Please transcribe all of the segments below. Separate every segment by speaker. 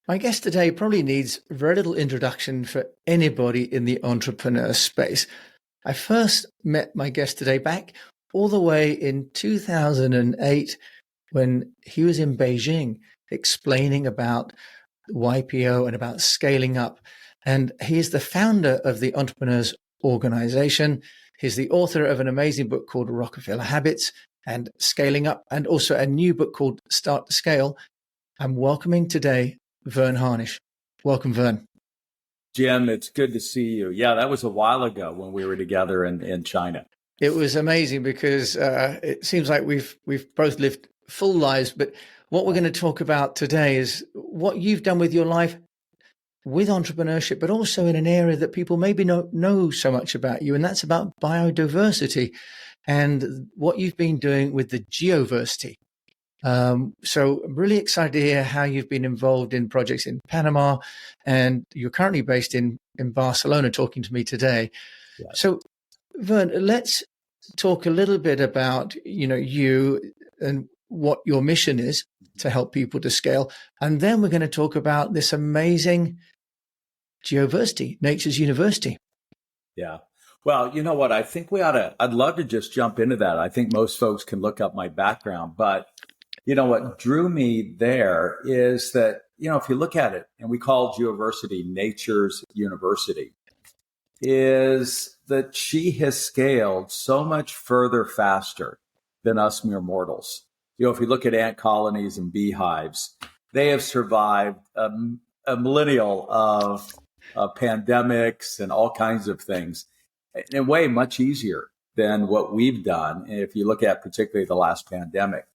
Speaker 1: My guest today probably needs very little introduction for anybody in the entrepreneur space. I first met my guest today back all the way in 2008 when he was in Beijing explaining about YPO and about scaling up. And he is the founder of the Entrepreneurs Organization. He's the author of an amazing book called Rockefeller Habits and Scaling Up, and also a new book called Start to Scale. I'm welcoming today Verne Harnish. Welcome, Verne.
Speaker 2: Jim, it's good to see you. Yeah, that was a while ago when we were together in China.
Speaker 1: It was amazing because it seems like we've both lived full lives. But what we're going to talk about today is what you've done with your life with entrepreneurship, but also in an area that people maybe don't know so much about you, and that's about biodiversity and what you've been doing with the Geoversity. So I'm really excited to hear how you've been involved in projects in Panama, and you're currently based in Barcelona talking to me today.
Speaker 2: Yes.
Speaker 1: So Verne, let's talk a little bit about, you and what your mission is to help people to scale. And then we're going to talk about this amazing Geoversity, Nature's University.
Speaker 2: Yeah. Well, you know what? I think I'd love to just jump into that. I think most folks can look up my background, but you know what drew me there is that, if you look at it, and we call Geoversity Nature's University, is that she has scaled so much further faster than us mere mortals. If you look at ant colonies and beehives, they have survived a millennial of pandemics and all kinds of things in a way much easier than what we've done. If you look at particularly the last pandemic.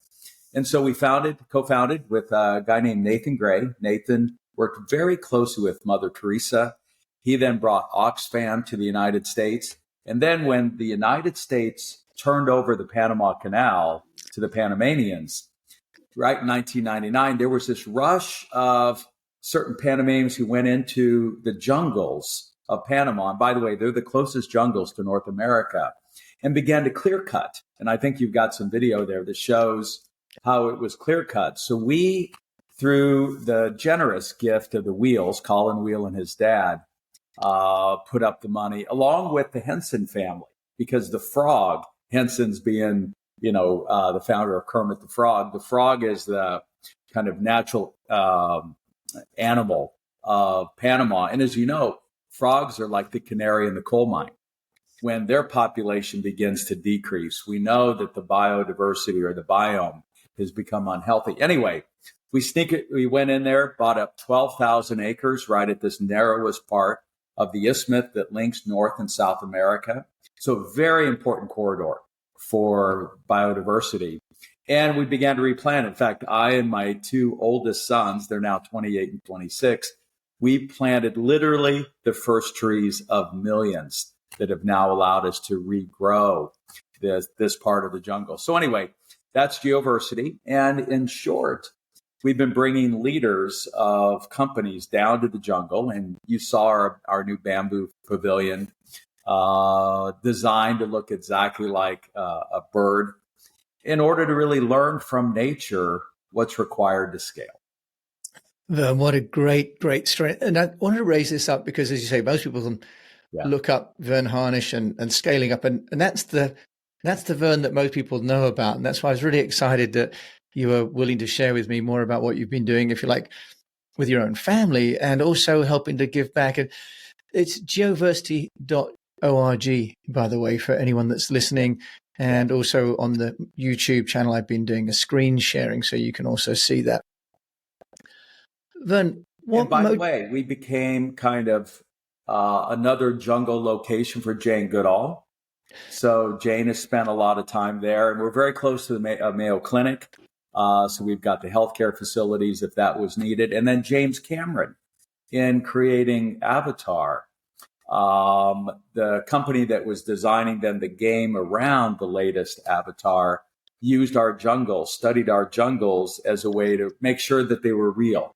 Speaker 2: And so we co-founded with a guy named Nathan Gray. Nathan worked very closely with Mother Teresa. He then brought Oxfam to the United States. And then when the United States turned over the Panama Canal to the Panamanians, right in 1999, there was this rush of certain Panamanians who went into the jungles of Panama. And by the way, they're the closest jungles to North America, and began to clear cut. And I think you've got some video there that shows how it was clear cut. So we, through the generous gift of the Wheels, Colin Wheel and his dad, put up the money along with the Henson family, because the frog, Henson's being, the founder of Kermit the Frog. The frog is the kind of natural animal of Panama. And as you know, frogs are like the canary in the coal mine. When their population begins to decrease, we know that the biodiversity or the biome has become unhealthy. Anyway, we went in there, bought up 12,000 acres right at this narrowest part of the isthmus that links North and South America. So a very important corridor for biodiversity. And we began to replant. In fact, I and my two oldest sons, they're now 28 and 26, we planted literally the first trees of millions that have now allowed us to regrow this part of the jungle. So anyway, that's Geoversity. And in short, we've been bringing leaders of companies down to the jungle. And you saw our new bamboo pavilion designed to look exactly like a bird, in order to really learn from nature what's required to scale.
Speaker 1: Verne, what a great story. And I wanted to raise this up because, as you say, most people can look up Verne Harnish and scaling up. And that's the Verne that most people know about. And that's why I was really excited that you were willing to share with me more about what you've been doing, if you like, with your own family, and also helping to give back. And it's geoversity.org, by the way, for anyone that's listening. And also on the YouTube channel, I've been doing a screen sharing, so you can also see that. Verne,
Speaker 2: and by the way, we became kind of another jungle location for Jane Goodall. So Jane has spent a lot of time there, and we're very close to the Mayo Clinic. So we've got the healthcare facilities if that was needed. And then James Cameron in creating Avatar. The company that was designing then the game around the latest Avatar used our jungles, studied our jungles as a way to make sure that they were real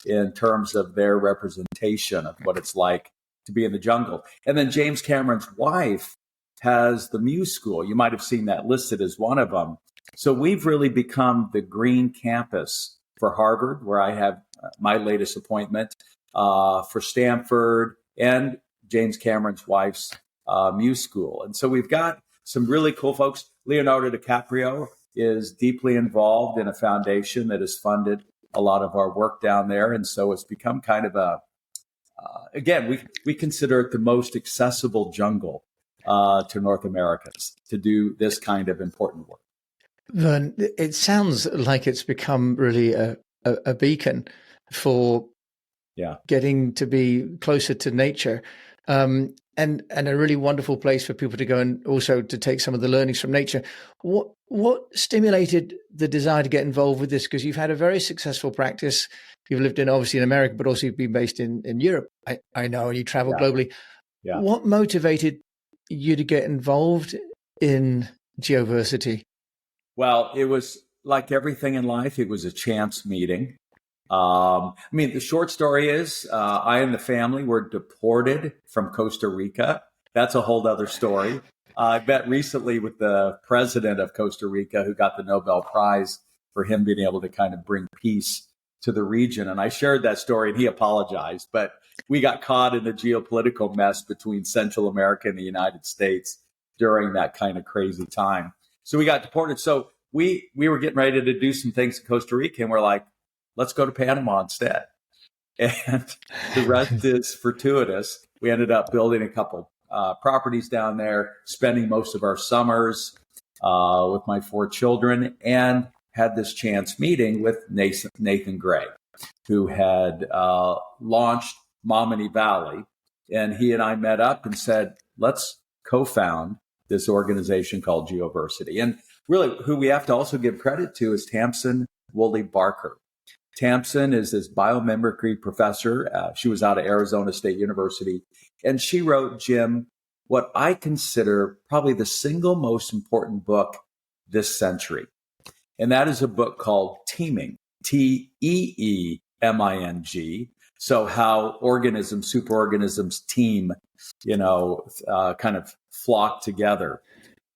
Speaker 2: in terms of their representation of what it's like to be in the jungle. And then James Cameron's wife has the Muse School. You might have seen that listed as one of them. So we've really become the green campus for Harvard, where I have my latest appointment for Stanford and James Cameron's wife's Muse School. And so we've got some really cool folks. Leonardo DiCaprio is deeply involved in a foundation that has funded a lot of our work down there. And so it's become kind of again, we consider it the most accessible jungle to North Americans to do this kind of important work.
Speaker 1: Verne, it sounds like it's become really a beacon for getting to be closer to nature, and a really wonderful place for people to go and also to take some of the learnings from nature. What stimulated the desire to get involved with this? Because you've had a very successful practice. You've lived obviously in America, but also you've been based in Europe. I know, and you travel globally. Yeah. What motivated you to get involved in Geoversity?
Speaker 2: Well, it was like everything in life. It was a chance meeting. The short story is I and the family were deported from Costa Rica. That's a whole other story. I met recently with the president of Costa Rica, who got the Nobel Prize for him being able to kind of bring peace to the region. And I shared that story and he apologized, but we got caught in the geopolitical mess between Central America and the United States during that kind of crazy time. So we got deported. So we were getting ready to do some things in Costa Rica and we're like, let's go to Panama instead. And the rest is fortuitous. We ended up building a couple properties down there, spending most of our summers with my 4 children, and had this chance meeting with Nathan Gray, who had launched Mominy Valley. And he and I met up and said, let's co-found this organization called Geoversity. And really, who we have to also give credit to is Tamsin Woolley Barker. Tamsin is this biomimicry professor. She was out of Arizona State University. And she wrote, Jim, what I consider probably the single most important book this century. And that is a book called Teaming, Teeming. So how organisms, superorganisms team, kind of flock together.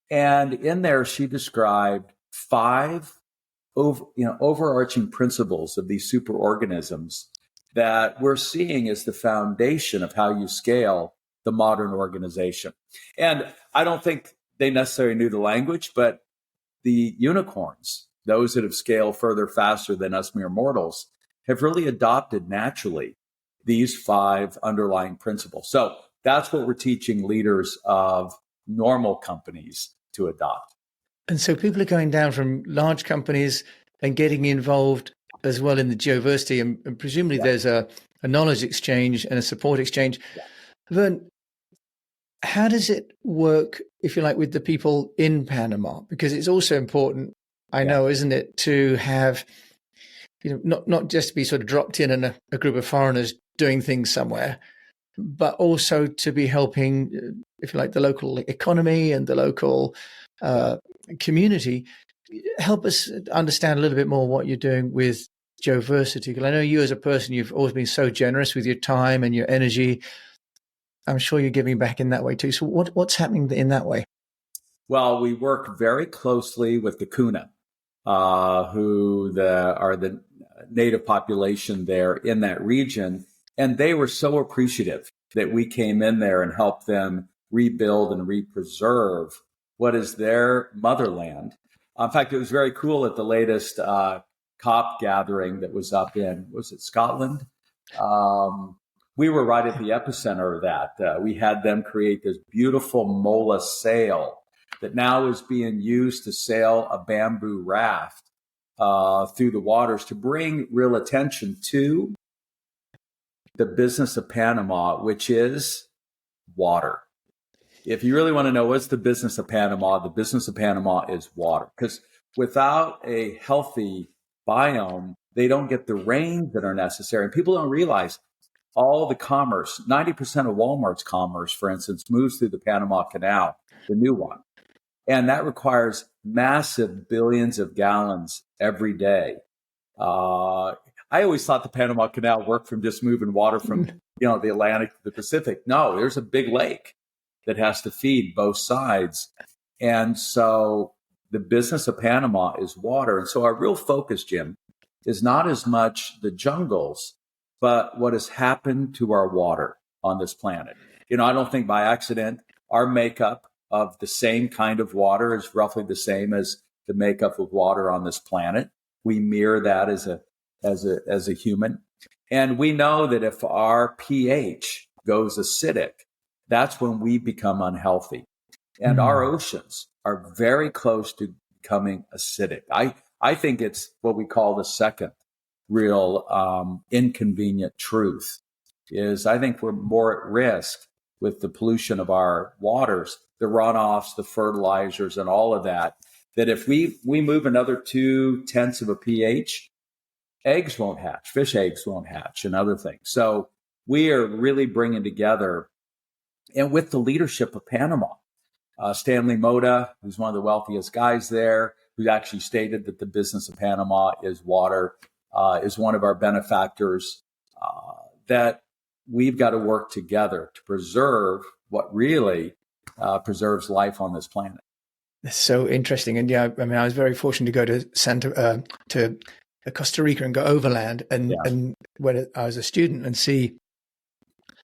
Speaker 2: And in there, she described 5 overarching principles of these superorganisms that we're seeing as the foundation of how you scale the modern organization. And I don't think they necessarily knew the language, but the unicorns, those that have scaled further faster than us mere mortals, have really adopted naturally these 5 underlying principles. So that's what we're teaching leaders of normal companies to adopt.
Speaker 1: And so people are going down from large companies and getting involved as well in the Geoversity, and presumably there's a knowledge exchange and a support exchange. Verne, how does it work, if you like, with the people in Panama? Because it's also important, I know, isn't it, to have, not just to be sort of dropped in a group of foreigners doing things somewhere, but also to be helping, if you like, the local economy and the local community. Help us understand a little bit more what you're doing with Geoversity, because I know you as a person, you've always been so generous with your time and your energy. I'm sure you're giving back in that way too. So what's happening in that way?
Speaker 2: Well, we work very closely with the Kuna, who are the native population there in that region. And they were so appreciative that we came in there and helped them rebuild and re-preserve what is their motherland. In fact, it was very cool at the latest COP gathering that was up in, was it Scotland? We were right at the epicenter of that. We had them create this beautiful mola sail that now is being used to sail a bamboo raft through the waters to bring real attention to the business of Panama, which is water. If you really want to know what's the business of Panama, the business of Panama is water. Because without a healthy biome, they don't get the rains that are necessary. And people don't realize all the commerce, 90% of Walmart's commerce, for instance, moves through the Panama Canal, the new one. And that requires massive billions of gallons every day. I always thought the Panama Canal worked from just moving water from the Atlantic to the Pacific. No, there's a big lake that has to feed both sides. And so the business of Panama is water. And so our real focus, Jim, is not as much the jungles, but what has happened to our water on this planet. I don't think by accident our makeup of the same kind of water is roughly the same as the makeup of water on this planet. We mirror that as a human. And we know that if our pH goes acidic, that's when we become unhealthy. And our oceans are very close to becoming acidic. I think it's what we call the second real inconvenient truth is I think we're more at risk with the pollution of our waters, the runoffs, the fertilizers, and all of that, that if we move another 0.2 of a pH, eggs won't hatch, fish eggs won't hatch, and other things. So we are really bringing together, and with the leadership of Panama, Stanley Mota, who's one of the wealthiest guys there, who actually stated that the business of Panama is water, is one of our benefactors, that we've got to work together to preserve what really preserves life on this planet.
Speaker 1: That's so interesting. And yeah, I mean, I was very fortunate to go to Costa Rica and go overland. And when I was a student and see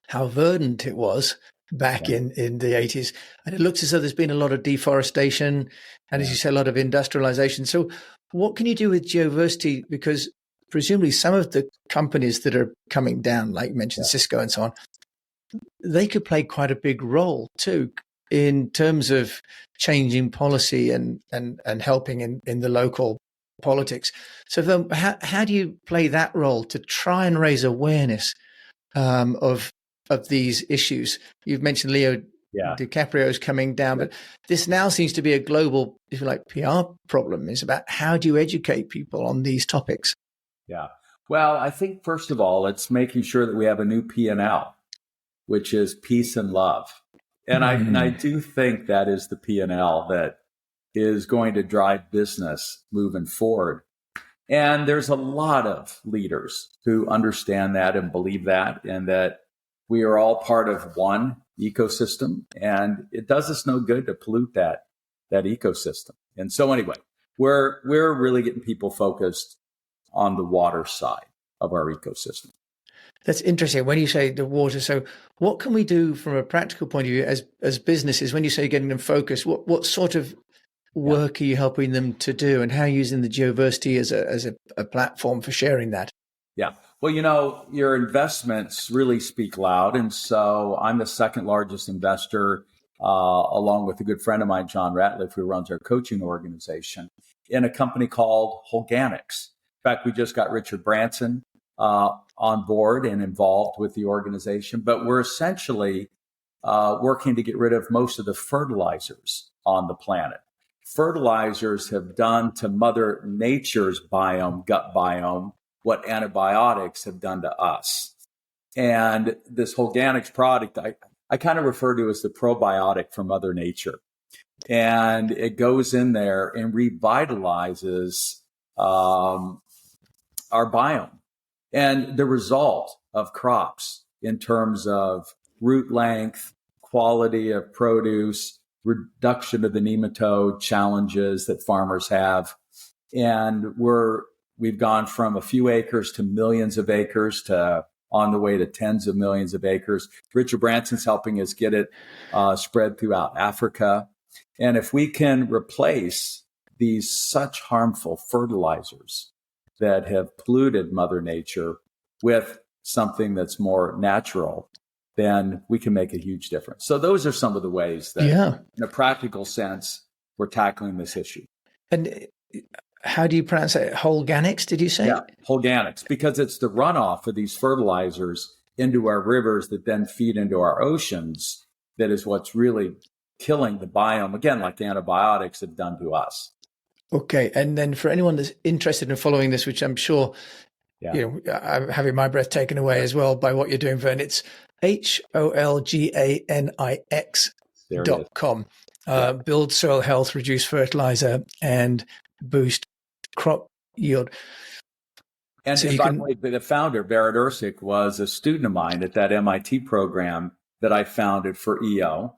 Speaker 1: how verdant it was back in the 80s. And it looks as though there's been a lot of deforestation and, as you say, a lot of industrialization. So what can you do with Geoversity? Because presumably some of the companies that are coming down, like you mentioned, Cisco and so on, they could play quite a big role too in terms of changing policy and helping in the local politics. So then how do you play that role to try and raise awareness of these issues? You've mentioned Leo DiCaprio's coming down, but this now seems to be a global, if you like, PR problem. Is about how do you educate people on these topics?
Speaker 2: Yeah. Well, I think first of all, it's making sure that we have a new P&L, which is peace and love. And I do think that is the P&L that is going to drive business moving forward. And there's a lot of leaders who understand that and believe that, and that we are all part of one ecosystem, and it does us no good to pollute that ecosystem. And so anyway, we're really getting people focused on the water side of our ecosystem.
Speaker 1: That's interesting when you say the water. So what can we do from a practical point of view as businesses when you say getting them focused? What sort of work are you helping them to do, and how are you using the Geoversity as a platform for sharing that? Yeah.
Speaker 2: Well, your investments really speak loud. And so I'm the second largest investor, along with a good friend of mine, John Ratliff, who runs our coaching organization, in a company called Holganics. In fact, we just got Richard Branson on board and involved with the organization. But we're essentially working to get rid of most of the fertilizers on the planet. Fertilizers have done to Mother Nature's gut biome, what antibiotics have done to us. And this Holganics product, I kind of refer to as the probiotic for Mother Nature. And it goes in there and revitalizes our biome. And the result of crops in terms of root length, quality of produce, reduction of the nematode challenges that farmers have. And we've gone from a few acres to millions of acres to on the way to tens of millions of acres. Richard Branson's helping us get it spread throughout Africa. And if we can replace these such harmful fertilizers that have polluted Mother Nature with something that's more natural, then we can make a huge difference. So those are some of the ways that, in a practical sense, we're tackling this issue.
Speaker 1: And how do you pronounce it? Holganics, did you say?
Speaker 2: Yeah, Holganics, because it's the runoff of these fertilizers into our rivers that then feed into our oceans that is what's really killing the biome, again, like the antibiotics have done to us.
Speaker 1: Okay. And then for anyone that's interested in following this, which I'm sure, I'm having my breath taken away as well by what you're doing, Verne, it's HOLGANIX.com. Build soil health, reduce fertilizer, and boost crop yield.
Speaker 2: And so the founder, Berit Ursic, was a student of mine at that MIT program that I founded for EO.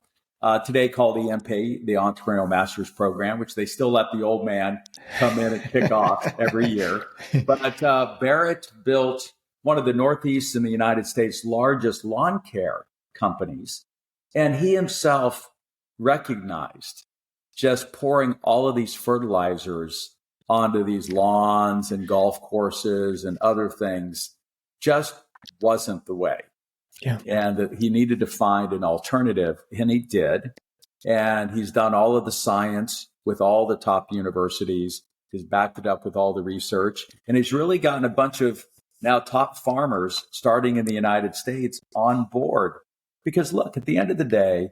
Speaker 2: today called EMP, the Entrepreneurial Masters Program, which they still let the old man come in and kick off every year. But Barrett built one of the Northeast in the United States' largest lawn care companies. And he himself recognized just pouring all of these fertilizers onto these lawns and golf courses and other things just wasn't the way.
Speaker 1: Yeah.
Speaker 2: And that he needed to find an alternative, and he did. And he's done all of the science with all the top universities. He's backed it up with all the research. And he's really gotten a bunch of now top farmers starting in the United States on board. Because look, at the end of the day,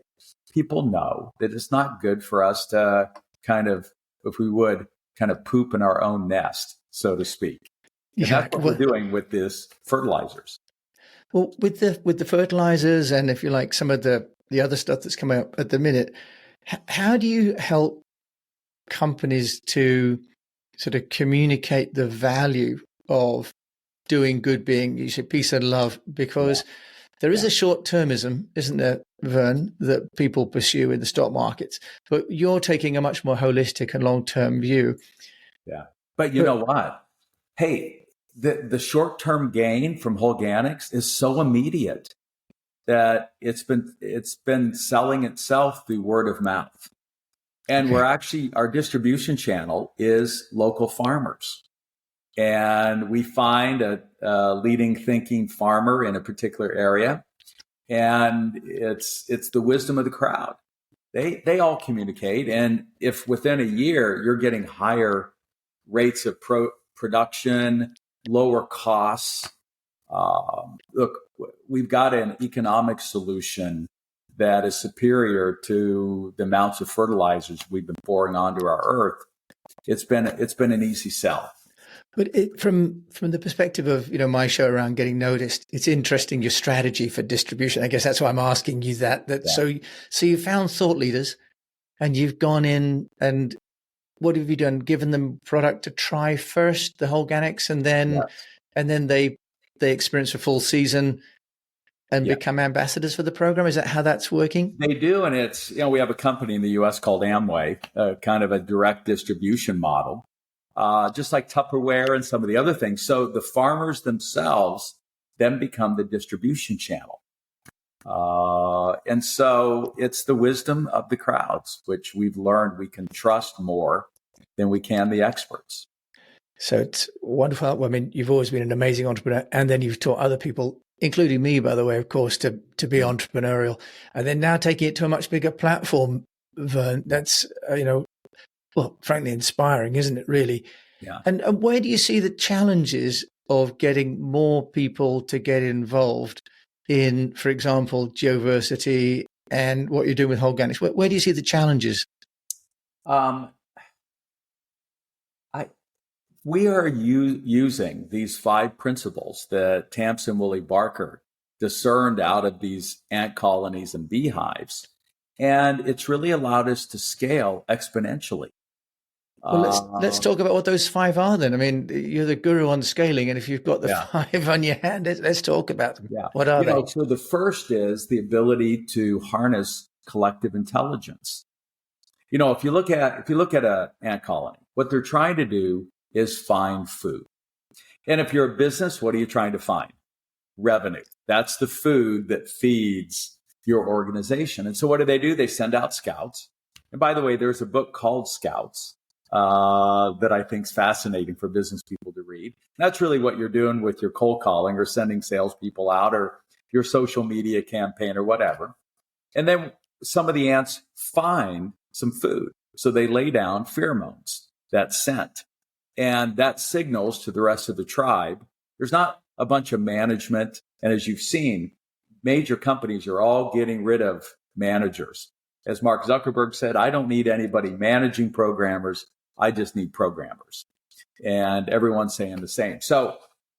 Speaker 2: people know that it's not good for us to kind of, if we would, kind of poop in our own nest, so to speak. And that's what we're doing with this fertilizers.
Speaker 1: Well, with the fertilizers and, if you like, some of the other stuff that's coming up at the minute, how do you help companies to sort of communicate the value of doing good, being, you say, peace and love? Because there is a short-termism, isn't there, Verne, that people pursue in the stock markets, but you're taking a much more holistic and long-term view.
Speaker 2: Yeah, but you know what? Hey, the short-term gain from organics is so immediate that it's been selling itself through word of mouth. And we're actually, our distribution channel is local farmers. And we find a leading thinking farmer in a particular area, and it's the wisdom of the crowd. They all communicate, and if within a year you're getting higher rates of production, lower costs, look, we've got an economic solution that is superior to the amounts of fertilizers we've been pouring onto our earth. It's been an easy sell.
Speaker 1: But from the perspective of, my show around getting noticed, it's interesting, your strategy for distribution. I guess that's why I'm asking you that. So you found thought leaders, and you've gone in, and what have you done? Given them product to try first, the organics, and then they experience a full season and become ambassadors for the program. Is that how that's working?
Speaker 2: They do, and it's we have a company in the U.S. called Amway, kind of a direct distribution model. Just like Tupperware and some of the other things. So the farmers themselves then become the distribution channel. And so it's the wisdom of the crowds, which we've learned we can trust more than we can the experts.
Speaker 1: So it's wonderful. I mean, you've always been an amazing entrepreneur, and then you've taught other people, including me, by the way, of course, to be entrepreneurial, and then now taking it to a much bigger platform, Verne. That's, well, frankly, inspiring, isn't it, really?
Speaker 2: Yeah.
Speaker 1: And where do you see the challenges of getting more people to get involved in, for example, Geoversity and what you're doing with organics? Where do you see the challenges?
Speaker 2: We are using these 5 principles that Tamsin Woolley Barker discerned out of these ant colonies and beehives, and it's really allowed us to scale exponentially.
Speaker 1: Well, let's talk about what those 5 are then. I mean, you're the guru on scaling, and if you've got the 5 on your hand, let's talk about them.
Speaker 2: Yeah.
Speaker 1: What are they?
Speaker 2: So the first is the ability to harness collective intelligence. If you look at an ant colony, what they're trying to do is find food. And if you're a business, what are you trying to find? Revenue. That's the food that feeds your organization. And so what do? They send out scouts. And by the way, there's a book called Scouts that I think is fascinating for business people to read. And that's really what you're doing with your cold calling or sending salespeople out or your social media campaign or whatever. And then some of the ants find some food. So they lay down pheromones, that scent. And that signals to the rest of the tribe. There's not a bunch of management. And as you've seen, major companies are all getting rid of managers. As Mark Zuckerberg said, I don't need anybody managing programmers. I just need programmers. And everyone's saying the same. So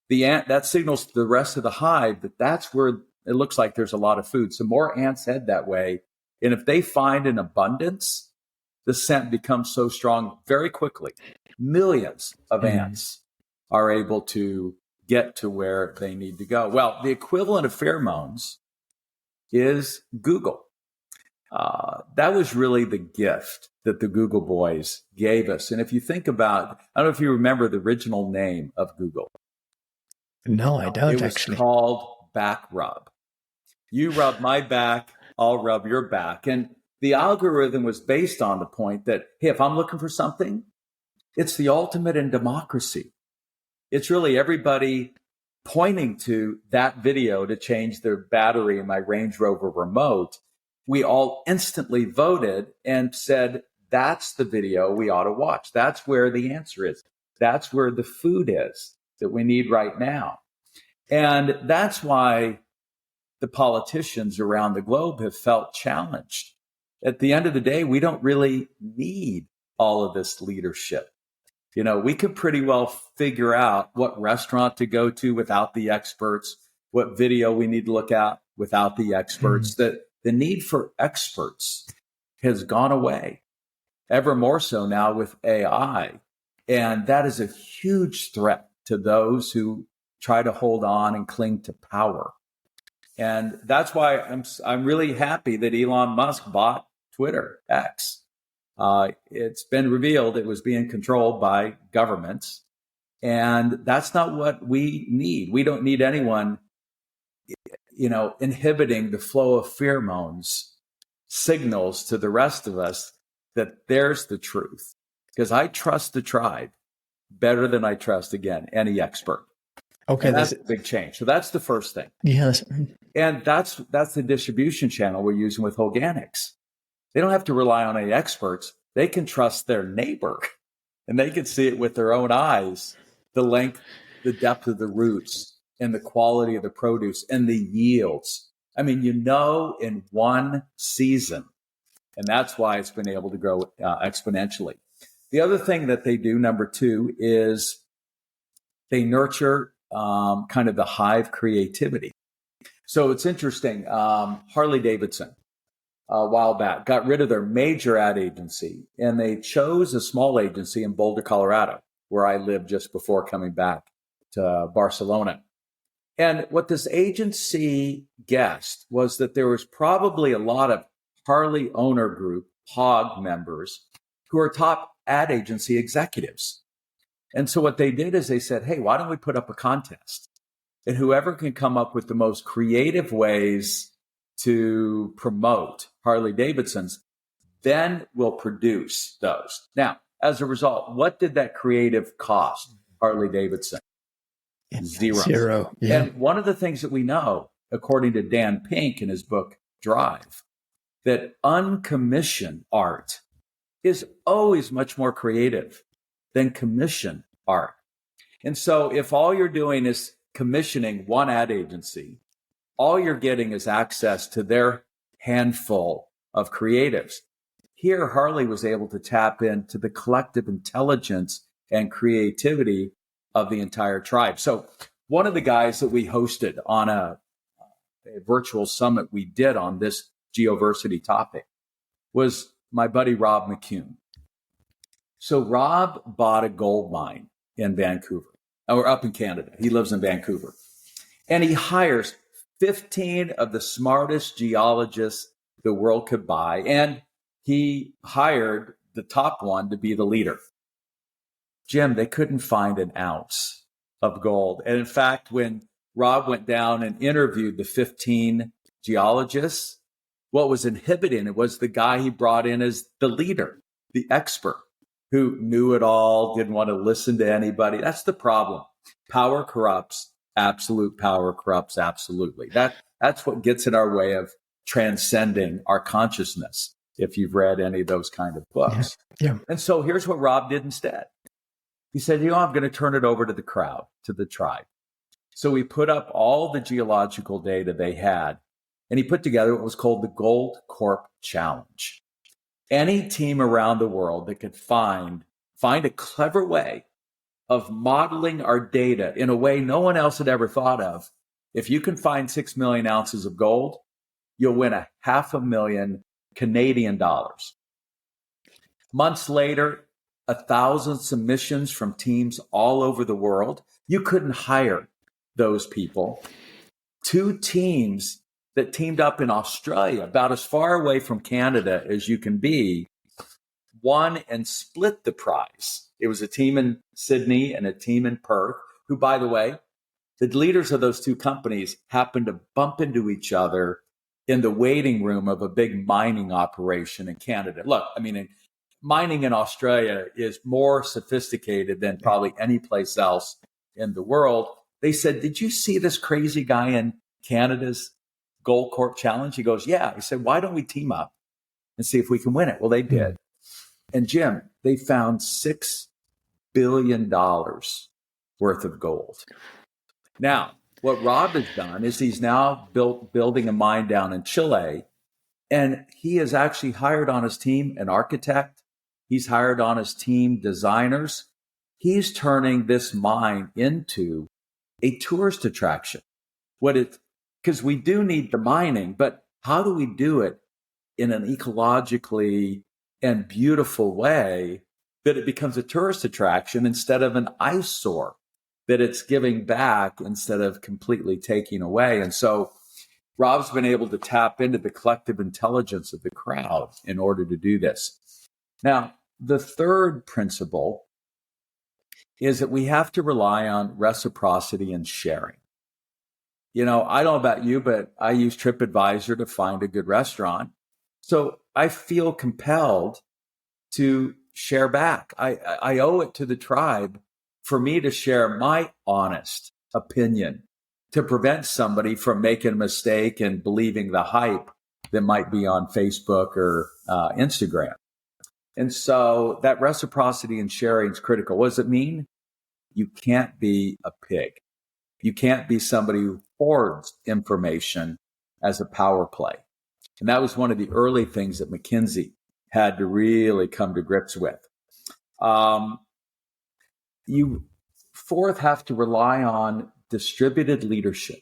Speaker 2: the ant, that signals to the rest of the hive that's where it looks like there's a lot of food. So more ants head that way. And if they find an abundance, the scent becomes so strong very quickly. Millions of ants are able to get to where they need to go. Well, the equivalent of pheromones is Google. That was really the gift that the Google boys gave us. And if you think about, I don't know if you remember the original name of Google.
Speaker 1: No, I don't
Speaker 2: It was
Speaker 1: actually.
Speaker 2: called Back Rub. You rub my back, I'll rub your back. And the algorithm was based on the point that, hey, if I'm looking for something, it's the ultimate in democracy. It's really everybody pointing to that video to change their battery in my Range Rover remote. We all instantly voted and said, that's the video we ought to watch. That's where the answer is. That's where the food is that we need right now. And that's why the politicians around the globe have felt challenged. At the end of the day, we don't really need all of this leadership. You know, we could pretty well figure out what restaurant to go to without the experts, what video we need to look at without the experts. That the need for experts has gone away, ever more so now with AI. And that is a huge threat to those who try to hold on and cling to power. And that's why I'm really happy that Elon Musk bought Twitter, X. It's been revealed it was being controlled by governments. And that's not what we need. We don't need anyone, inhibiting the flow of pheromones, signals to the rest of us that there's the truth. Because I trust the tribe better than I trust, again, any expert.
Speaker 1: Okay,
Speaker 2: that's a big change. So that's the first thing.
Speaker 1: Yes.
Speaker 2: And that's the distribution channel we're using with organics. They don't have to rely on any experts. They can trust their neighbor, and they can see it with their own eyes, the length, the depth of the roots, and the quality of the produce and the yields. I mean, in one season, and that's why it's been able to grow exponentially. The other thing that they do, number two, is they nurture kind of the hive creativity. So it's interesting. Harley-Davidson, a while back, got rid of their major ad agency, and they chose a small agency in Boulder, Colorado, where I lived just before coming back to Barcelona. And what this agency guessed was that there was probably a lot of Harley owner group, HOG members, who are top ad agency executives. And so what they did is they said, hey, why don't we put up a contest? And whoever can come up with the most creative ways to promote Harley-Davidsons, then will produce those. Now, as a result, what did that creative cost Harley-Davidson? Zero.
Speaker 1: Yeah.
Speaker 2: And one of the things that we know, according to Dan Pink in his book, Drive, that uncommissioned art is always much more creative than commissioned art. And so if all you're doing is commissioning one ad agency, all you're getting is access to their handful of creatives. Here, Harley was able to tap into the collective intelligence and creativity of the entire tribe. So one of the guys that we hosted on a virtual summit we did on this Geoversity topic was my buddy Rob McCune. So Rob bought a gold mine in Vancouver, or up in Canada. He lives in Vancouver. And he hires 15 of the smartest geologists the world could buy. And he hired the top one to be the leader. Jim, they couldn't find an ounce of gold. And in fact, when Rob went down and interviewed the 15 geologists, what was inhibiting it was the guy he brought in as the leader, the expert, who knew it all, didn't want to listen to anybody. That's the problem. Power corrupts. Absolute power corrupts absolutely. That's what gets in our way of transcending our consciousness, if you've read any of those kind of books.
Speaker 1: Yeah.
Speaker 2: And so here's what Rob did instead. He said, I'm going to turn it over to the crowd, to the tribe. So he put up all the geological data they had, and he put together what was called the Gold Corp Challenge. Any team around the world that could find a clever way of modeling our data in a way no one else had ever thought of. If you can find 6 million ounces of gold, you'll win $500,000 Canadian dollars. Months later, 1,000 submissions from teams all over the world. You couldn't hire those people. 2 teams that teamed up in Australia, about as far away from Canada as you can be, won and split the prize. It was a team in Sydney and a team in Perth, who, by the way, the leaders of those two companies happened to bump into each other in the waiting room of a big mining operation in Canada. Look, I mean, mining in Australia is more sophisticated than probably any place else in the world. They said, "Did you see this crazy guy in Canada's Gold Corp Challenge?" He goes, "Yeah." He said, "Why don't we team up and see if we can win it?" Well, they did. And Jim, they found $6 billion worth of gold. Now, what Rob has done is he's now building a mine down in Chile, and he has actually hired on his team an architect. He's hired on his team designers. He's turning this mine into a tourist attraction. Because we do need the mining, but how do we do it in an ecologically and beautiful way that it becomes a tourist attraction instead of an eyesore, that it's giving back instead of completely taking away? And so Rob's been able to tap into the collective intelligence of the crowd in order to do this. Now, the third principle is that we have to rely on reciprocity and sharing. I don't know about you, but I use TripAdvisor to find a good restaurant. So I feel compelled to share back. I owe it to the tribe for me to share my honest opinion to prevent somebody from making a mistake and believing the hype that might be on Facebook or Instagram. And so that reciprocity and sharing is critical. What does it mean? You can't be a pig. You can't be somebody who hoards information as a power play. And that was one of the early things that McKinsey had to really come to grips with. You, fourth, have to rely on distributed leadership.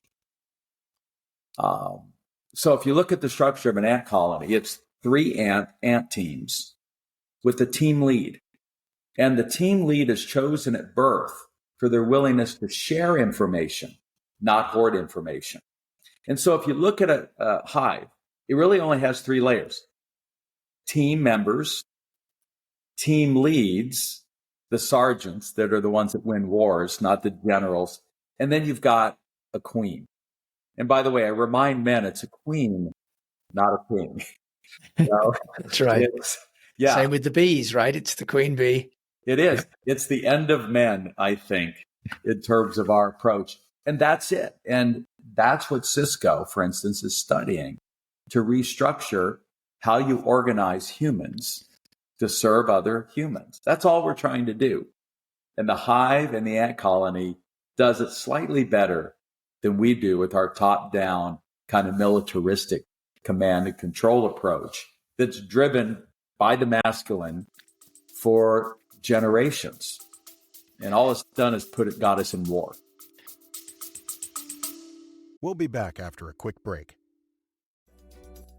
Speaker 2: So if you look at the structure of an ant colony, it's 3 ant teams with a team lead. And the team lead is chosen at birth for their willingness to share information, not hoard information. And so if you look at a hive, it really only has 3 layers: team members, team leads, the sergeants that are the ones that win wars, not the generals. And then you've got a queen. And by the way, I remind men, it's a queen, not a king.
Speaker 1: That's right.
Speaker 2: Yeah.
Speaker 1: Same with the bees, right? It's the queen bee.
Speaker 2: It is. It's the end of men, I think, in terms of our approach. And that's it. And that's what Cisco, for instance, is studying, to restructure how you organize humans to serve other humans. That's all we're trying to do. And the hive and the ant colony does it slightly better than we do with our top-down kind of militaristic command and control approach that's driven by the masculine for generations. And all it's done is got us in war.
Speaker 3: We'll be back after a quick break.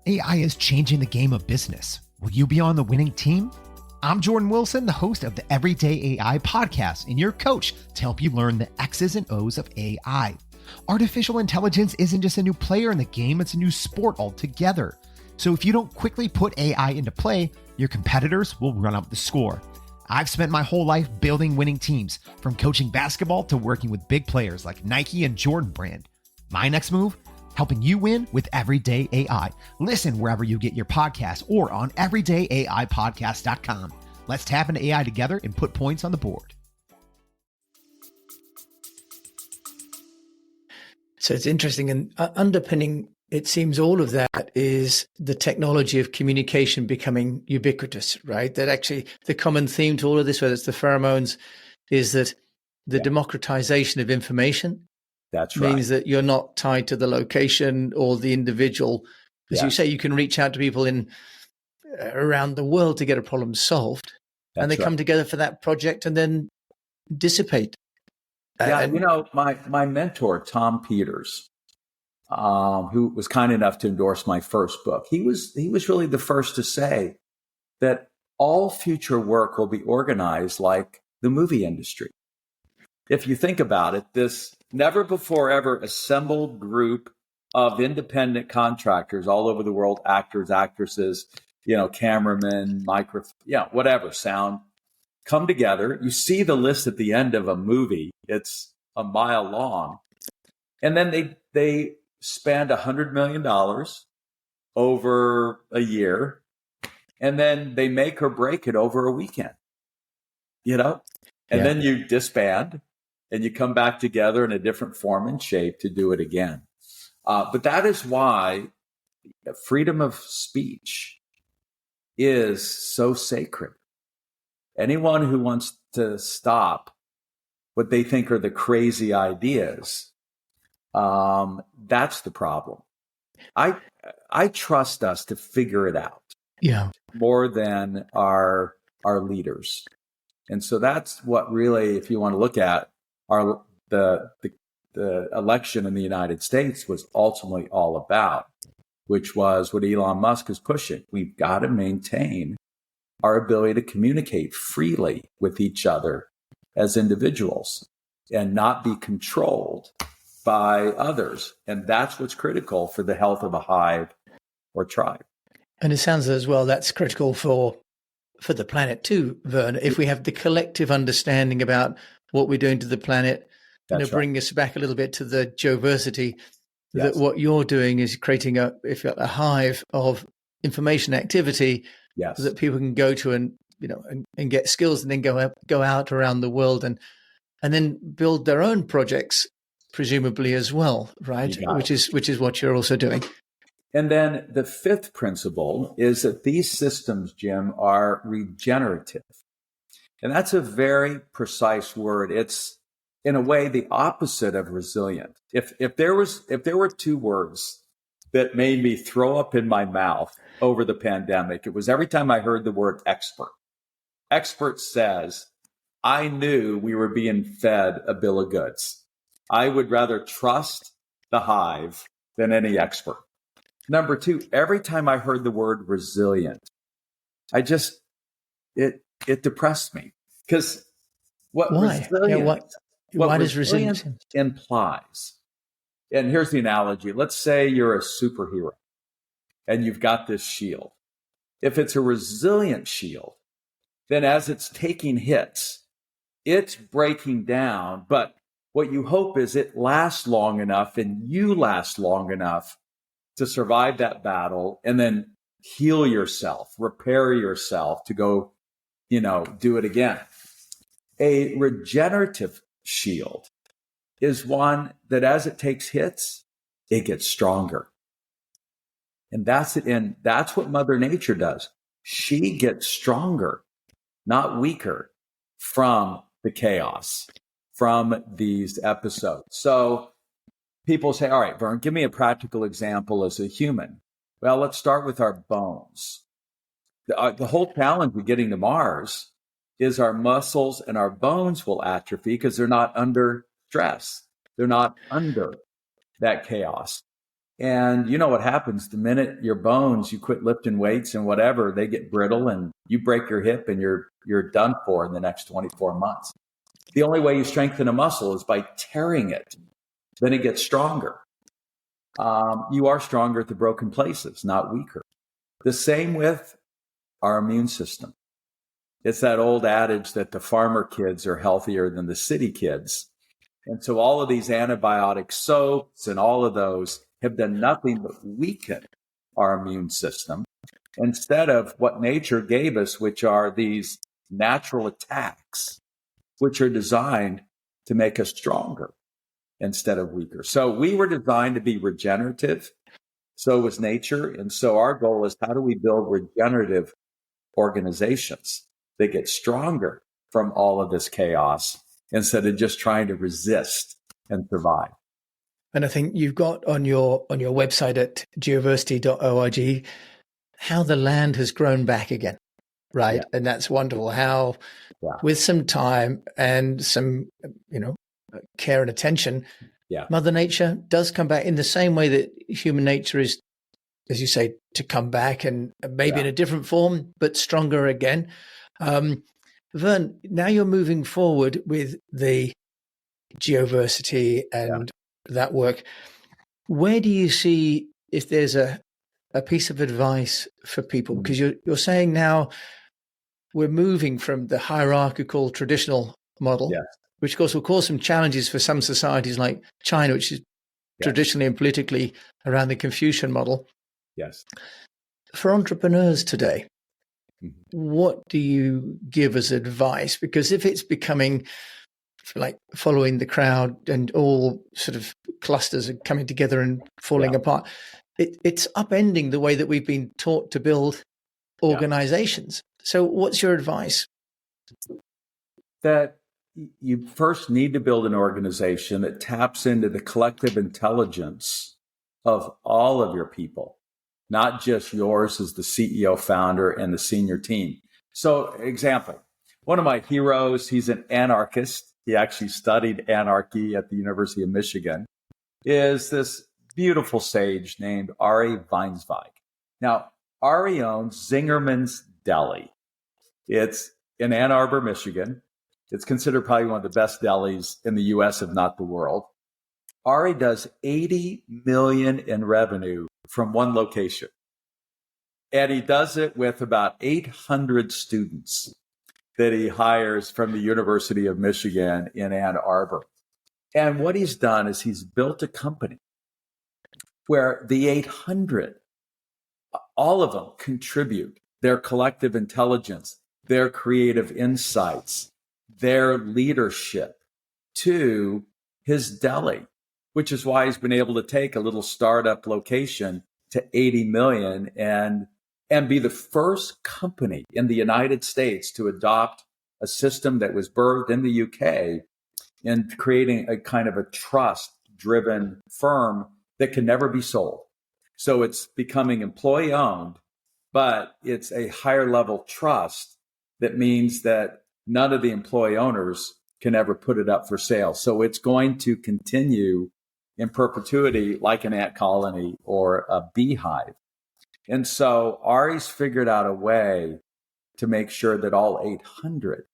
Speaker 4: AI is changing the game of business. Will you be on the winning team? I'm Jordan Wilson, the host of the Everyday AI podcast, and your coach to help you learn the X's and O's of AI. Artificial intelligence isn't just a new player in the game, it's a new sport altogether. So if you don't quickly put AI into play, your competitors will run up the score. I've spent my whole life building winning teams, from coaching basketball to working with big players like Nike and Jordan Brand. My next move? Helping you win with Everyday AI. Listen wherever you get your podcasts or on everydayaipodcast.com. Let's tap into AI together and put points on the board.
Speaker 1: So it's interesting, and underpinning, it seems, all of that is the technology of communication becoming ubiquitous, right? That actually the common theme to all of this, whether it's the pheromones, is that the democratization of information means that you're not tied to the location or the individual. As you say, you can reach out to people in around the world to get a problem solved, and they come together for that project and then dissipate.
Speaker 2: My mentor, Tom Peters, who was kind enough to endorse my first book, he was really the first to say that all future work will be organized like the movie industry. If you think about it, this never before ever assembled group of independent contractors all over the world, actors, actresses, cameramen, whatever, sound, come together. You see the list at the end of a movie. It's a mile long. And then they spend $100 million over a year, and then they make or break it over a weekend, and then you disband and you come back together in a different form and shape to do it again. But that is why freedom of speech is so sacred. Anyone who wants to stop what they think are the crazy ideas, that's the problem. I trust us to figure it out.
Speaker 1: Yeah.
Speaker 2: More than our leaders. And so that's what really, if you want to look at the election in the United States was ultimately all about, which was what Elon Musk is pushing. We've got to maintain our ability to communicate freely with each other as individuals and not be controlled by others. And that's what's critical for the health of a hive or tribe.
Speaker 1: And it sounds as well that's critical for the planet too, Verne. If we have the collective understanding about what we're doing to the planet, bring us back a little bit to the Geoversity, that what you're doing is creating a hive of information activity that people can go to and get skills and then go out around the world and then build their own projects, presumably as well, right? Which is what you're also doing.
Speaker 2: And then the fifth principle is that these systems, Jim, are regenerative. And that's a very precise word. It's, in a way, the opposite of resilient. If there were two words that made me throw up in my mouth over the pandemic, it was every time I heard the word expert. Expert says, I knew we were being fed a bill of goods. I would rather trust the hive than any expert. Number two, every time I heard the word resilient, it depressed me. Because why
Speaker 1: does resilience
Speaker 2: implies, and here's the analogy. Let's say you're a superhero and you've got this shield. If it's a resilient shield, then as it's taking hits, it's breaking down. But what you hope is it lasts long enough and you last long enough to survive that battle and then heal yourself, repair yourself to go, do it again. A regenerative shield is one that as it takes hits, it gets stronger. And that's it. And that's what Mother Nature does. She gets stronger, not weaker, from the chaos, from these episodes. So people say, all right, Verne, give me a practical example as a human. Well, let's start with our bones. The whole challenge with getting to Mars is our muscles and our bones will atrophy because they're not under stress. They're not under that chaos. And you know what happens the minute your bones, you quit lifting weights and whatever, they get brittle and you break your hip and you're done for in the next 24 months. The only way you strengthen a muscle is by tearing it. Then it gets stronger. You are stronger at the broken places, not weaker. The same with our immune system. It's that old adage that the farmer kids are healthier than the city kids. And so all of these antibiotic soaps and all of those have done nothing but weaken our immune system instead of what nature gave us, which are these natural attacks, which are designed to make us stronger instead of weaker. So we were designed to be regenerative. So was nature. And so our goal is, how do we build regenerative organizations that get stronger from all of this chaos instead of just trying to resist and survive?
Speaker 1: And I think you've got on your website at geoversity.org how the land has grown back again, right? Yeah. And that's wonderful. How with some time and some, care and attention, Mother Nature does come back in the same way that human nature is, as you say, to come back and maybe in a different form, but stronger again. Verne, now you're moving forward with the Geoversity and that work. Where do you see if there's a piece of advice for people? Because you're saying now we're moving from the hierarchical traditional model,
Speaker 2: Yes.
Speaker 1: which of course will cause some challenges for some societies like China, which is traditionally and politically around the Confucian model.
Speaker 2: Yes.
Speaker 1: For entrepreneurs today, what do you give as advice? Because if it's becoming like following the crowd and all sort of clusters are coming together and falling apart, it's upending the way that we've been taught to build organizations. So what's your advice?
Speaker 2: That you first need to build an organization that taps into the collective intelligence of all of your people, not just yours as the CEO, founder, and the senior team. So, example, one of my heroes, he's an anarchist. He actually studied anarchy at the University of Michigan, is this beautiful sage named Ari Weinsweig. Now, Ari owns Zingerman's Deli. It's in Ann Arbor, Michigan. It's considered probably one of the best delis in the U.S., if not the world. Ari does $80 million in revenue from one location. And he does it with about 800 students that he hires from the University of Michigan in Ann Arbor. And what he's done is he's built a company where the 800, all of them contribute their collective intelligence, their creative insights, their leadership to his deli, which is why he's been able to take a little startup location to 80 million and be the first company in the United States to adopt a system that was birthed in the UK in creating a kind of a trust-driven firm that can never be sold. So it's becoming employee-owned, but it's a higher level trust that means that none of the employee owners can ever put it up for sale. So it's going to continue in perpetuity like an ant colony or a beehive. And so Ari's figured out a way to make sure that all 800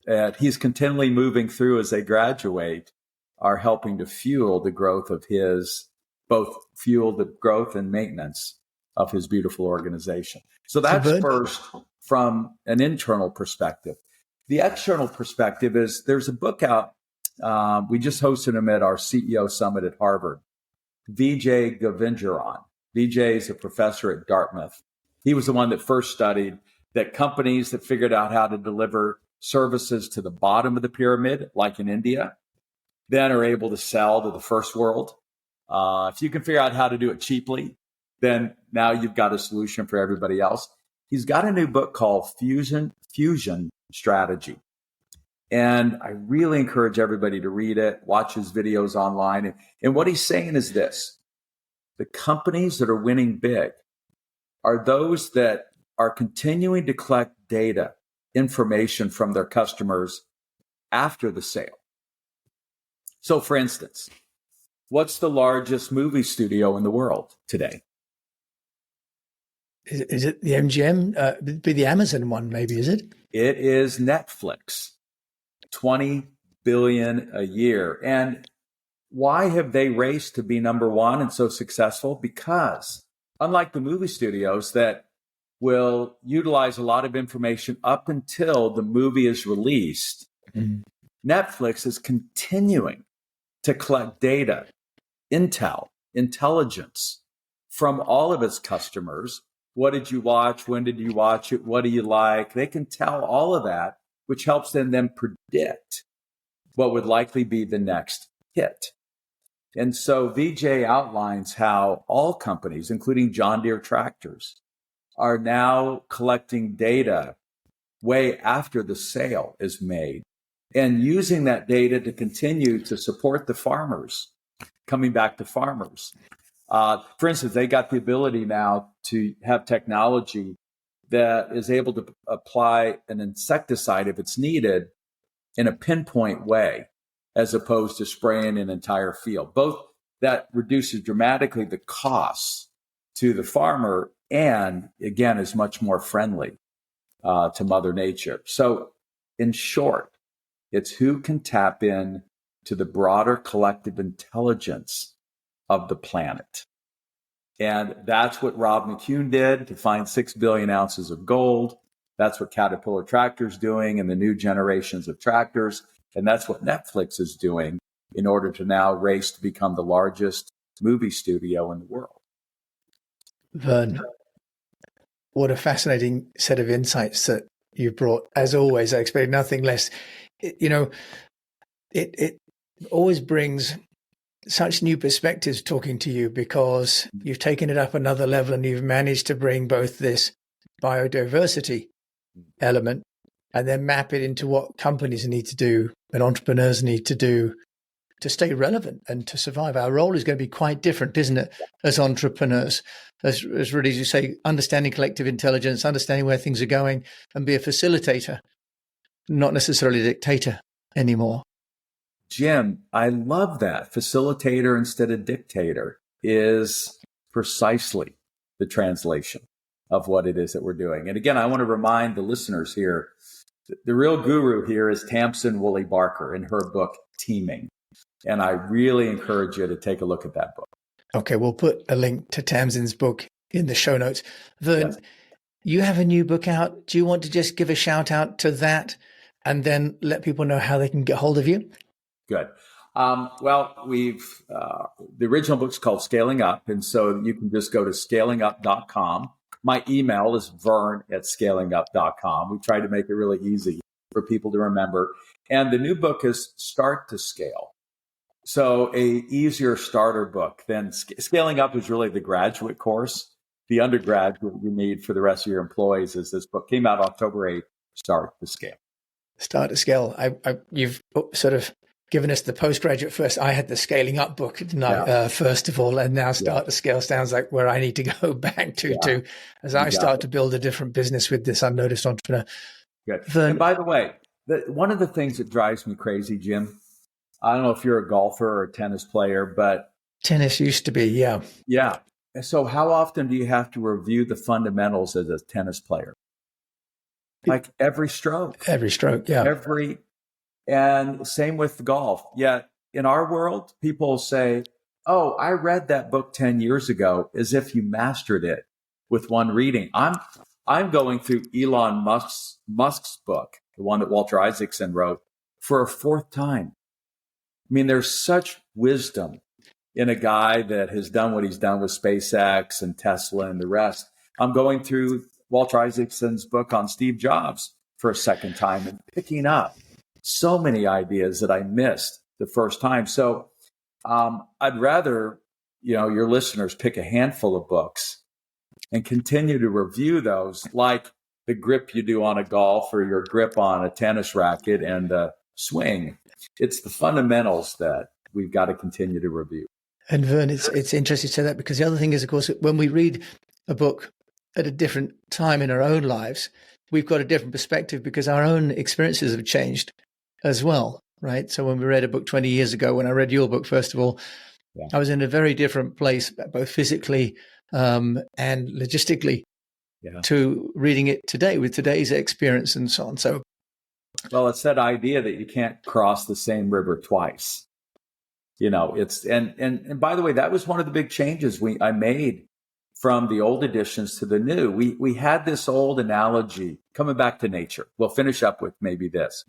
Speaker 2: that he's continually moving through as they graduate are helping to fuel the growth of both fuel the growth and maintenance of his beautiful organization. So that's first from an internal perspective. The external perspective is there's a book out. We just hosted him at our CEO summit at Harvard. Vijay Govindran. Vijay is a professor at Dartmouth. He was the one that first studied that companies that figured out how to deliver services to the bottom of the pyramid, like in India, then are able to sell to the first world. If you can figure out how to do it cheaply, then now you've got a solution for everybody else. He's got a new book called Fusion Strategy. And I really encourage everybody to read it, watch his videos online. And what he's saying is this: the companies that are winning big are those that are continuing to collect data, information from their customers after the sale. So, for instance, what's the largest movie studio in the world today?
Speaker 1: Is it the MGM? It'd be the Amazon one, maybe, is it?
Speaker 2: It is Netflix, $20 billion a year. And why have they raced to be number one and so successful? Because unlike the movie studios that will utilize a lot of information up until the movie is released, Netflix is continuing to collect data, intel, intelligence from all of its customers. What did you watch? When did you watch it? What do you like? They can tell all of that, which helps them then predict what would likely be the next hit. And so Vijay outlines how all companies, including John Deere tractors, are now collecting data way after the sale is made and using that data to continue to support the farmers, coming back to farmers. For instance, they got the ability now to have technology that is able to apply an insecticide if it's needed in a pinpoint way, as opposed to spraying an entire field. Both that reduces dramatically the costs to the farmer and, again, is much more friendly to Mother Nature. So in short, it's who can tap in to the broader collective intelligence of the planet. And that's what Rob McCune did to find 6 billion ounces of gold. That's what Caterpillar Tractor's doing and the new generations of tractors. And that's what Netflix is doing in order to now race to become the largest movie studio in the world.
Speaker 1: Verne, what a fascinating set of insights that you've brought. As always, I expect nothing less. It always brings such new perspectives talking to you, because you've taken it up another level and you've managed to bring both this biodiversity element and then map it into what companies need to do and entrepreneurs need to do to stay relevant and to survive. Our role is going to be quite different, isn't it, as entrepreneurs, as really, as you say, understanding collective intelligence, understanding where things are going, and be a facilitator, not necessarily a dictator anymore.
Speaker 2: Jim, I love that. Facilitator instead of dictator is precisely the translation of what it is that we're doing. And again, I want to remind the listeners here, the real guru here is Tamsin Woolley Barker in her book, Teaming. And I really encourage you to take a look at that book.
Speaker 1: Okay, we'll put a link to Tamsin's book in the show notes. Verne, yes. You have a new book out. Do you want to just give a shout out to that and then let people know how they can get hold of you?
Speaker 2: Good. Well, the original book's called Scaling Up. And so you can just go to scalingup.com. My email is verne@scalingup.com. We try to make it really easy for people to remember. And the new book is Start to Scale. So a easier starter book than Scaling Up is really the graduate course. The undergraduate you need for the rest of your employees is this book. Came out October 8th, Start to Scale.
Speaker 1: Start to Scale. You've sort of given us the postgraduate first. I had the Scaling Up book first of all, and now Start to Scale sounds like where I need to go back to as I start to build a different business with this unnoticed entrepreneur.
Speaker 2: Good. And by the way, one of the things that drives me crazy, Jim, I don't know if you're a golfer or a tennis player, but
Speaker 1: tennis used to be, yeah.
Speaker 2: Yeah. So how often do you have to review the fundamentals as a tennis player? Like every stroke.
Speaker 1: Every stroke, yeah.
Speaker 2: And same with golf. Yet in our world, people say, oh, I read that book 10 years ago, as if you mastered it with one reading. I'm going through Elon Musk's book, the one that Walter Isaacson wrote, for a fourth time. I mean, there's such wisdom in a guy that has done what he's done with SpaceX and Tesla and the rest. I'm going through Walter Isaacson's book on Steve Jobs for a second time and picking up so many ideas that I missed the first time. So I'd rather, your listeners pick a handful of books and continue to review those, like the grip you do on a golf or your grip on a tennis racket and the swing. It's the fundamentals that we've got to continue to review.
Speaker 1: And Verne, it's interesting to say that, because the other thing is, of course, when we read a book at a different time in our own lives, we've got a different perspective because our own experiences have changed as well, right? So when we read a book 20 years ago, when I read your book, first of all, I was in a very different place, both physically and logistically to reading it today with today's experience and so on. So,
Speaker 2: well, it's that idea that you can't cross the same river twice. And by the way, that was one of the big changes I made from the old editions to the new. We had this old analogy coming back to nature. We'll finish up with maybe this.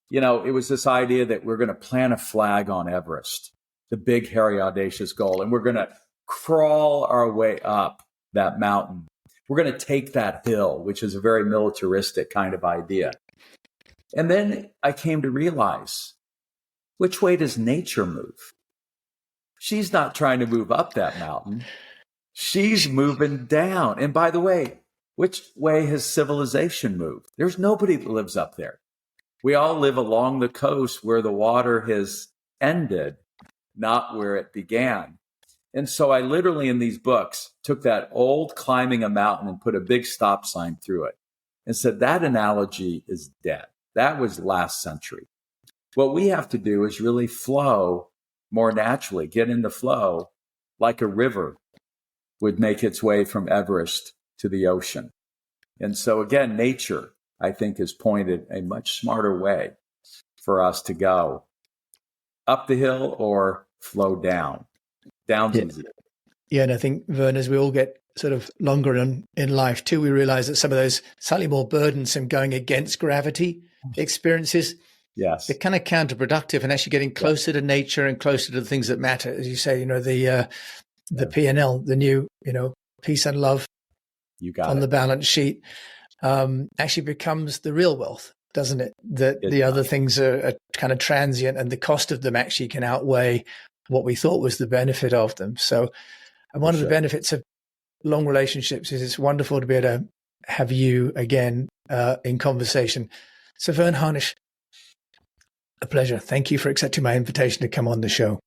Speaker 2: It was this idea that we're going to plant a flag on Everest, the big, hairy, audacious goal, and we're going to crawl our way up that mountain. We're going to take that hill, which is a very militaristic kind of idea. And then I came to realize, which way does nature move? She's not trying to move up that mountain. She's moving down. And by the way, which way has civilization moved? There's nobody that lives up there. We all live along the coast where the water has ended, not where it began. And so I literally in these books took that old climbing a mountain and put a big stop sign through it and said that analogy is dead. That was last century. What we have to do is really flow more naturally, get in the flow like a river would make its way from Everest to the ocean. And so again, nature, I think, has pointed a much smarter way for us to go up the hill or flow down. Down's
Speaker 1: Yeah.
Speaker 2: easy.
Speaker 1: Yeah, and I think, Verne, as we all get sort of longer in life too, we realize that some of those slightly more burdensome going against gravity experiences,
Speaker 2: Yes.
Speaker 1: they're kind of counterproductive and actually getting closer to nature and closer to the things that matter. As you say, the P&L, the new, peace and love
Speaker 2: You got
Speaker 1: on
Speaker 2: it.
Speaker 1: the balance sheet, actually becomes the real wealth, doesn't it? That
Speaker 2: It
Speaker 1: the
Speaker 2: does.
Speaker 1: other things are kind of transient, and the cost of them actually can outweigh what we thought was the benefit of them. So, and one of the
Speaker 2: sure.
Speaker 1: benefits of long relationships is it's wonderful to be able to have you again in conversation. So, Verne Harnish, a pleasure. Thank you for accepting my invitation to come on the show.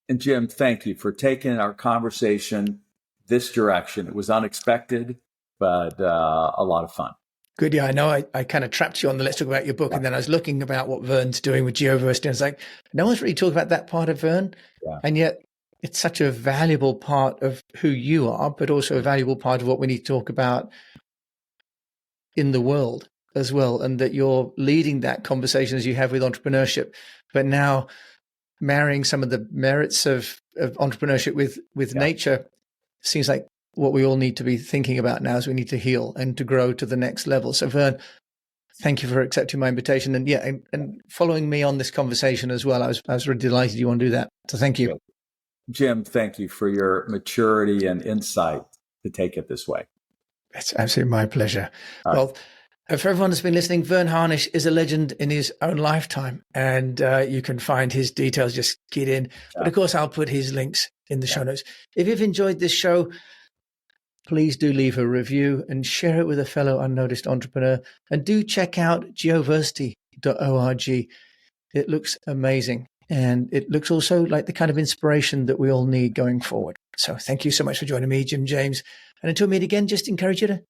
Speaker 2: And Jim, thank you for taking our conversation this direction. It was unexpected, but a lot of fun.
Speaker 1: Good. Yeah, I know I kind of trapped you on the let's talk about your book. And then I was looking about what Verne's doing with Geoversity. And it's like, no one's really talking about that part of Verne.
Speaker 2: Yeah.
Speaker 1: And yet it's such a valuable part of who you are, but also a valuable part of what we need to talk about in the world as well. And that you're leading that conversation as you have with entrepreneurship, but now marrying some of the merits of entrepreneurship with nature seems like what we all need to be thinking about now as we need to heal and to grow to the next level. So, Verne, thank you for accepting my invitation. And and following me on this conversation as well. I was really delighted you want to do that. So thank you.
Speaker 2: Jim, thank you for your maturity and insight to take it this way.
Speaker 1: It's absolutely my pleasure.
Speaker 2: All right.
Speaker 1: Well, for everyone that's been listening, Verne Harnish is a legend in his own lifetime. And you can find his details, just get in. But of course, I'll put his links in the show notes. If you've enjoyed this show, please do leave a review and share it with a fellow unnoticed entrepreneur. And do check out geoversity.org. It looks amazing. And it looks also like the kind of inspiration that we all need going forward. So thank you so much for joining me, Jim James. And until we meet again, just encourage you to